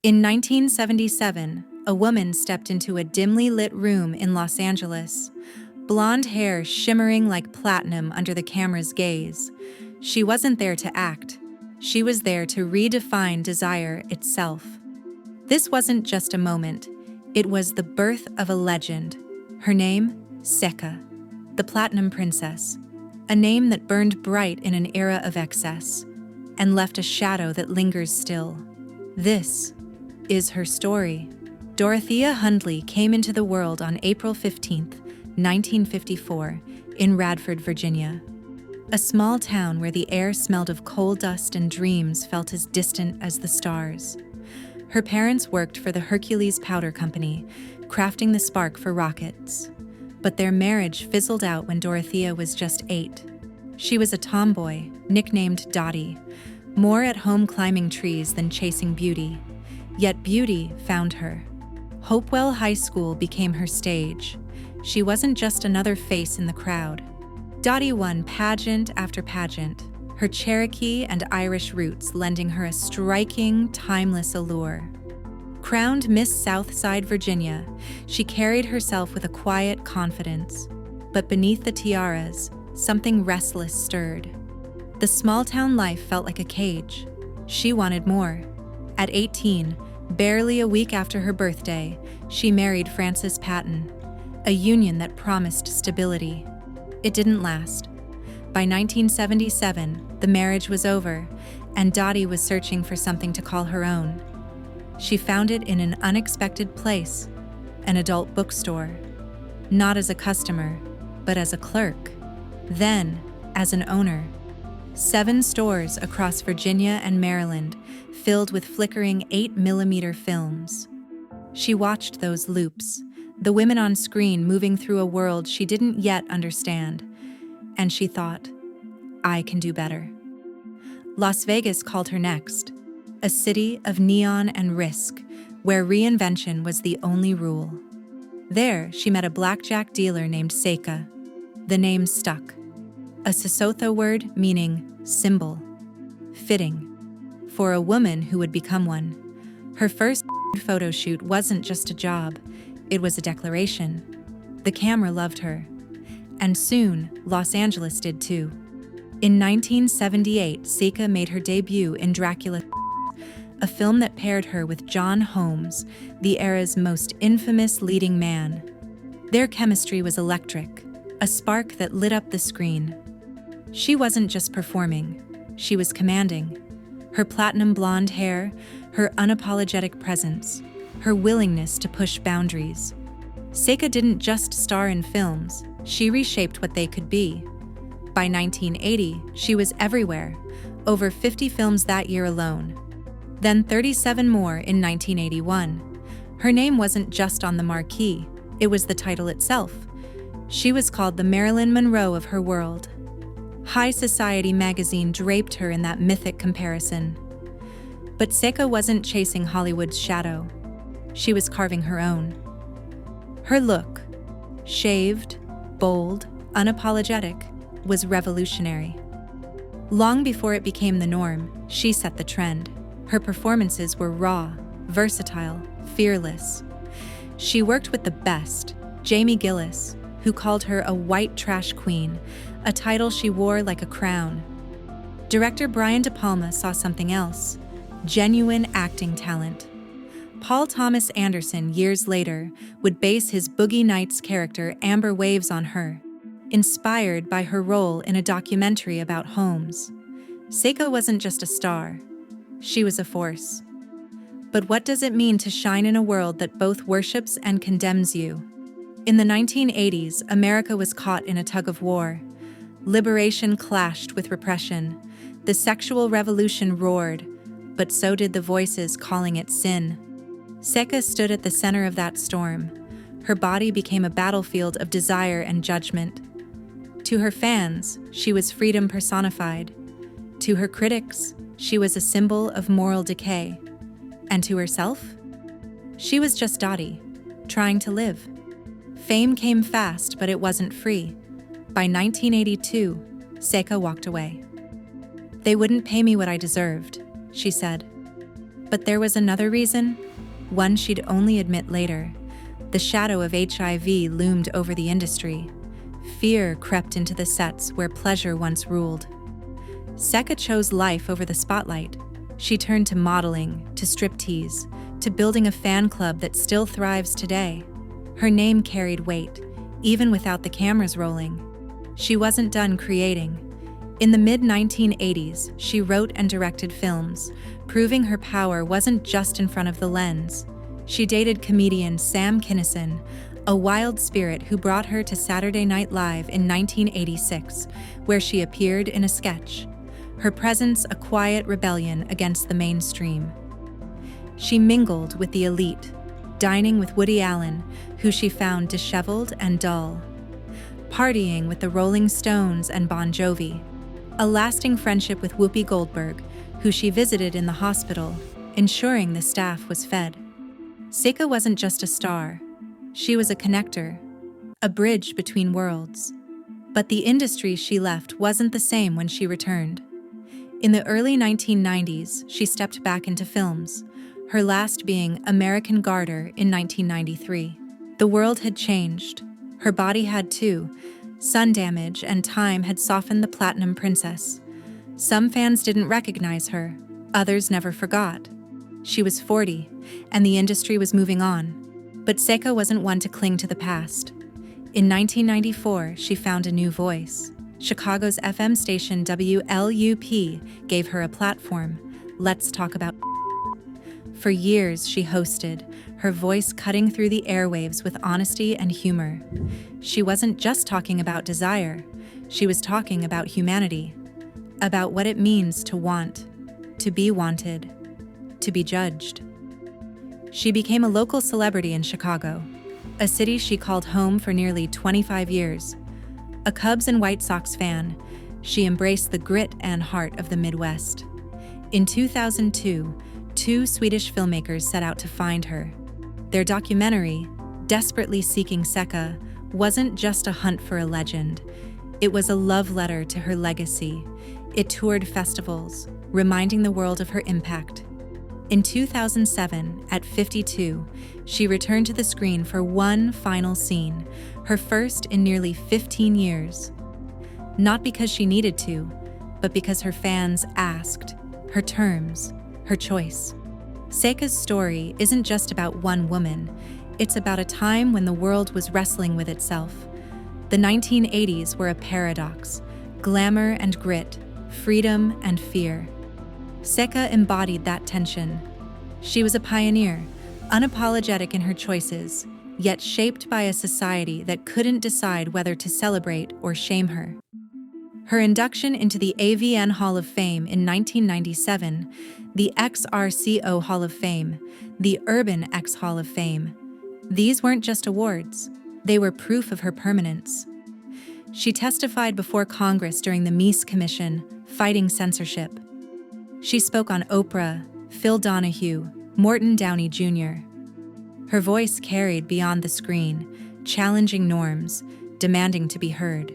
In 1977, a woman stepped into a dimly lit room in Los Angeles, blonde hair shimmering like platinum under the camera's gaze. She wasn't there to act. She was there to redefine desire itself. This wasn't just a moment. It was the birth of a legend. Her name, Seka, the Platinum Princess, a name that burned bright in an era of excess and left a shadow that lingers still. This is her story. Dorothiea Hundley came into the world on April 15, 1954, in Radford, Virginia, a small town where the air smelled of coal dust and dreams felt as distant as the stars. Her parents worked for the Hercules Powder Company, crafting the spark for rockets. But their marriage fizzled out when Dorothiea was just 8. She was a tomboy, nicknamed Dottie, more at home climbing trees than chasing beauty. Yet beauty found her. Hopewell High School became her stage. She wasn't just another face in the crowd. Dottie won pageant after pageant, her Cherokee and Irish roots lending her a striking, timeless allure. Crowned Miss Southside Virginia, she carried herself with a quiet confidence. But beneath the tiaras, something restless stirred. The small-town life felt like a cage. She wanted more. At 18, barely a week after her birthday, she married Francis Patton, a union that promised stability. It didn't last. By 1977, the marriage was over, and Dottie was searching for something to call her own. She found it in an unexpected place, an adult bookstore. Not as a customer, but as a clerk. Then, as an owner. 7 stores across Virginia and Maryland, filled with flickering 8mm films. She watched those loops, the women on screen moving through a world she didn't yet understand, and she thought, I can do better. Las Vegas called her next, a city of neon and risk, where reinvention was the only rule. There, she met a blackjack dealer named Seka. The name stuck. A Sesotho word meaning symbol. Fitting. For a woman who would become one. Her first photo shoot wasn't just a job, it was a declaration. The camera loved her. And soon, Los Angeles did too. In 1978, Seka made her debut in Dracula, a film that paired her with John Holmes, the era's most infamous leading man. Their chemistry was electric, a spark that lit up the screen. She wasn't just performing, she was commanding. Her platinum blonde hair, her unapologetic presence, her willingness to push boundaries. Seka didn't just star in films, she reshaped what they could be. By 1980, she was everywhere, over 50 films that year alone. Then 37 more in 1981. Her name wasn't just on the marquee, it was the title itself. She was called the Marilyn Monroe of her world. High Society magazine draped her in that mythic comparison. But Seka wasn't chasing Hollywood's shadow. She was carving her own. Her look, shaved, bold, unapologetic, was revolutionary. Long before it became the norm, she set the trend. Her performances were raw, versatile, fearless. She worked with the best, Jamie Gillis, who called her a white trash queen, a title she wore like a crown. Director Brian De Palma saw something else, genuine acting talent. Paul Thomas Anderson, years later, would base his Boogie Nights character Amber Waves on her, inspired by her role in a documentary about Holmes. Seka wasn't just a star, she was a force. But what does it mean to shine in a world that both worships and condemns you? In the 1980s, America was caught in a tug of war. Liberation clashed with repression. The sexual revolution roared, but so did the voices calling it sin. Seka stood at the center of that storm. Her body became a battlefield of desire and judgment. To her fans, she was freedom personified. To her critics, she was a symbol of moral decay. And to herself? She was just Dottie, trying to live. Fame came fast, but it wasn't free. By 1982, Seka walked away. They wouldn't pay me what I deserved, she said. But there was another reason, one she'd only admit later. The shadow of HIV loomed over the industry. Fear crept into the sets where pleasure once ruled. Seka chose life over the spotlight. She turned to modeling, to striptease, to building a fan club that still thrives today. Her name carried weight, even without the cameras rolling. She wasn't done creating. In the mid-1980s, she wrote and directed films, proving her power wasn't just in front of the lens. She dated comedian Sam Kinison, a wild spirit who brought her to Saturday Night Live in 1986, where she appeared in a sketch. Her presence a quiet rebellion against the mainstream. She mingled with the elite, dining with Woody Allen, who she found disheveled and dull, partying with the Rolling Stones and Bon Jovi, a lasting friendship with Whoopi Goldberg, who she visited in the hospital, ensuring the staff was fed. Seka wasn't just a star. She was a connector, a bridge between worlds. But the industry she left wasn't the same when she returned. In the early 1990s, she stepped back into films, her last being American Garter in 1993. The world had changed. Her body had too. Sun damage and time had softened the Platinum Princess. Some fans didn't recognize her, others never forgot. She was 40, and the industry was moving on. But Seka wasn't one to cling to the past. In 1994, she found a new voice. Chicago's FM station WLUP gave her a platform. Let's talk about. For years, she hosted, her voice cutting through the airwaves with honesty and humor. She wasn't just talking about desire. She was talking about humanity, about what it means to want, to be wanted, to be judged. She became a local celebrity in Chicago, a city she called home for nearly 25 years. A Cubs and White Sox fan, she embraced the grit and heart of the Midwest. In 2002, two Swedish filmmakers set out to find her. Their documentary, Desperately Seeking Seka, wasn't just a hunt for a legend. It was a love letter to her legacy. It toured festivals, reminding the world of her impact. In 2007, at 52, she returned to the screen for one final scene, her first in nearly 15 years. Not because she needed to, but because her fans asked, her terms, her choice. Seka's story isn't just about one woman, it's about a time when the world was wrestling with itself. The 1980s were a paradox, glamour and grit, freedom and fear. Seka embodied that tension. She was a pioneer, unapologetic in her choices, yet shaped by a society that couldn't decide whether to celebrate or shame her. Her induction into the AVN Hall of Fame in 1997, the XRCO Hall of Fame, the Urban X Hall of Fame. These weren't just awards, they were proof of her permanence. She testified before Congress during the Meese Commission, fighting censorship. She spoke on Oprah, Phil Donahue, Morton Downey Jr. Her voice carried beyond the screen, challenging norms, demanding to be heard.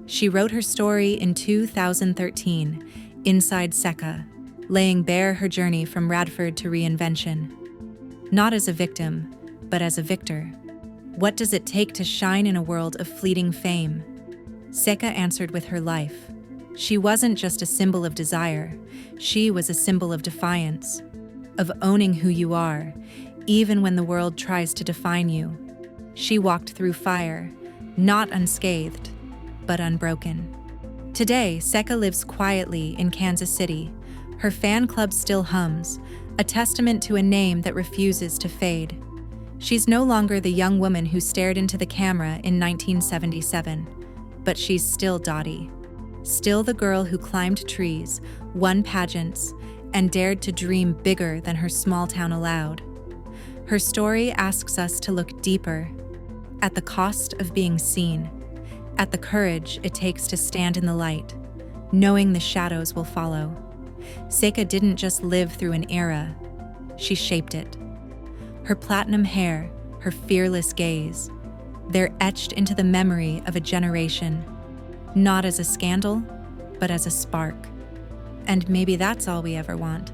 She wrote her story in 2013, Inside Seka, laying bare her journey from Radford to reinvention. Not as a victim, but as a victor. What does it take to shine in a world of fleeting fame? Seka answered with her life. She wasn't just a symbol of desire, she was a symbol of defiance, of owning who you are, even when the world tries to define you. She walked through fire, not unscathed, but unbroken. Today, Seka lives quietly in Kansas City. Her fan club still hums, a testament to a name that refuses to fade. She's no longer the young woman who stared into the camera in 1977, but she's still Dottie. Still the girl who climbed trees, won pageants, and dared to dream bigger than her small town allowed. Her story asks us to look deeper, at the cost of being seen, at the courage it takes to stand in the light, knowing the shadows will follow. Seka didn't just live through an era, she shaped it. Her platinum hair, her fearless gaze, they're etched into the memory of a generation, not as a scandal, but as a spark. And maybe that's all we ever want,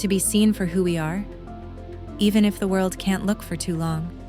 to be seen for who we are, even if the world can't look for too long.